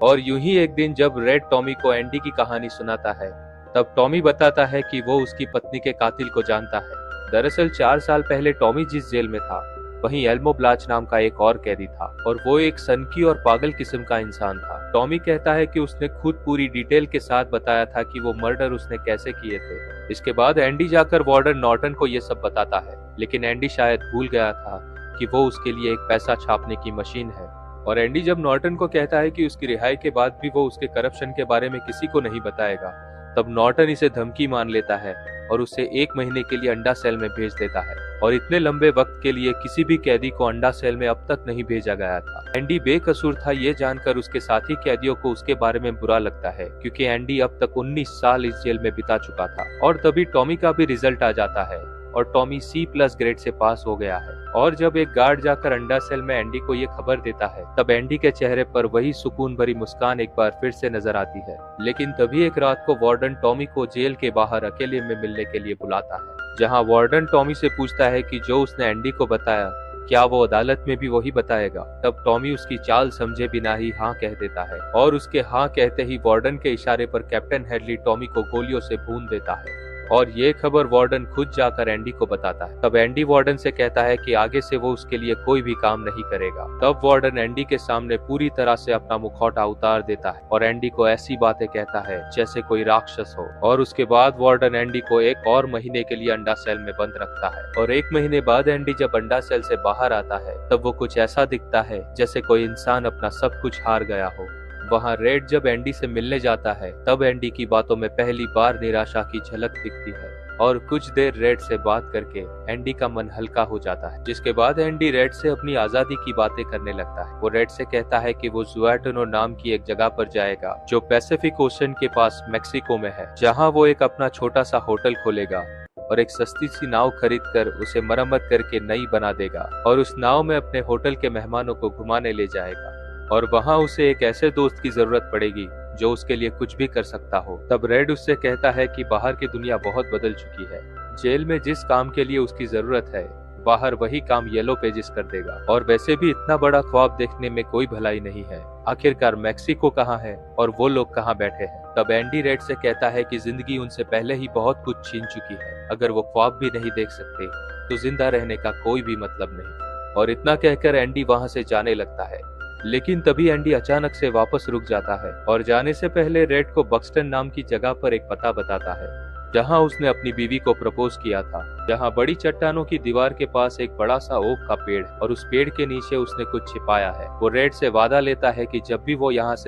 और यूं ही एक दिन जब रेड टॉमी को एंडी की कहानी सुनाता है, तब टॉमी बताता है कि वो उसकी पत्नी के कातिल को जानता है। दरअसल 4 साल पहले टॉमी जिस जेल में था, वहीं एल्मो ब्लाच नाम का एक और कैदी था, और वो एक सनकी और पागल किस्म का इंसान था। टॉमी कहता है कि उसने खुद पूरी डिटेल के साथ बताया था कि वो मर्डर उसने कैसे किए थे। इसके बाद एंडी जाकर वार्डन नॉर्टन को ये सब बताता है, लेकिन एंडी शायद भूल गया था कि वो उसके लिए एक पैसा छापने की मशीन है। और एंडी जब नॉर्टन को कहता है कि उसकी रिहाई के बाद भी वो उसके करप्शन के बारे में किसी को नहीं बताएगा, तब नॉर्टन इसे धमकी मान लेता है और उसे 1 महीने के लिए अंडा सेल में भेज देता है। और इतने लंबे वक्त के लिए किसी भी कैदी को अंडा सेल में अब तक नहीं भेजा गया था। एंडी बेकसूर था ये जानकर उसके साथी कैदियों को उसके बारे में बुरा लगता है, क्योंकि एंडी अब तक 19 साल इस जेल में बिता चुका था। और तभी टॉमी का भी रिजल्ट आ जाता है और टॉमी C+ ग्रेड से पास हो गया है। और जब एक गार्ड जाकर अंडा सेल में एंडी को ये खबर देता है, तब एंडी के चेहरे पर वही सुकून भरी मुस्कान एक बार फिर से नजर आती है। लेकिन तभी एक रात को वार्डन टॉमी को जेल के बाहर अकेले में मिलने के लिए बुलाता है, जहां वार्डन टॉमी से पूछता है कि जो उसने एंडी को बताया, क्या वो अदालत में भी वही बताएगा। तब टॉमी उसकी चाल समझे बिना ही हाँ कह देता है, और उसके हाँ कहते ही वार्डन के इशारे पर कैप्टन हेडली टॉमी को गोलियों से भून देता है। और ये खबर वार्डन खुद जाकर एंडी को बताता है। तब एंडी वार्डन से कहता है कि आगे से वो उसके लिए कोई भी काम नहीं करेगा। तब वार्डन एंडी के सामने पूरी तरह से अपना मुखौटा उतार देता है और एंडी को ऐसी बातें कहता है जैसे कोई राक्षस हो। और उसके बाद वार्डन एंडी को 1 और महीने के लिए अंडा सेल में बंद रखता है। और 1 महीने बाद एंडी जब अंडा सेल से बाहर आता है, तब वो कुछ ऐसा दिखता है जैसे कोई इंसान अपना सब कुछ हार गया हो। वहाँ रेड जब एंडी से मिलने जाता है, तब एंडी की बातों में पहली बार निराशा की झलक दिखती है। और कुछ देर रेड से बात करके एंडी का मन हल्का हो जाता है, जिसके बाद एंडी रेड से अपनी आजादी की बातें करने लगता है। वो रेड से कहता है कि वो जुआटनो नाम की एक जगह पर जाएगा जो पैसिफिक ओशन के पास मेक्सिको में है, जहाँ वो एक अपना छोटा सा होटल खोलेगा और एक सस्ती सी नाव खरीद कर उसे मरम्मत करके नई बना देगा, और उस नाव में अपने होटल के मेहमानों को घुमाने ले जाएगा। और वहाँ उसे एक ऐसे दोस्त की जरूरत पड़ेगी जो उसके लिए कुछ भी कर सकता हो। तब रेड उससे कहता है कि बाहर की दुनिया बहुत बदल चुकी है। जेल में जिस काम के लिए उसकी जरूरत है, बाहर वही काम येलो पेजेस कर देगा। और वैसे भी इतना बड़ा ख्वाब देखने में कोई भलाई नहीं है। आखिरकार मेक्सिको कहाँ है और वो लोग कहाँ बैठे हैं। तब एंडी रेड से कहता है कि जिंदगी उनसे पहले ही बहुत कुछ छीन चुकी है। अगर वो ख्वाब भी नहीं देख सकते तो जिंदा रहने का कोई भी मतलब नहीं। और इतना कहकर एंडी वहाँ से जाने लगता है। लेकिन तभी एंडी अचानक से वापस रुक जाता है और जाने से पहले रेड को बक्सटन नाम की जगह पर एक पता बताता है, जहां उसने अपनी बीवी को प्रपोज किया था। जहां बड़ी चट्टानों की दीवार के पास एक बड़ा सा ओक का पेड़ है और उस पेड़ के नीचे उसने कुछ छिपाया है। वो रेड से वादा लेता है कि जब भी वो यहाँ से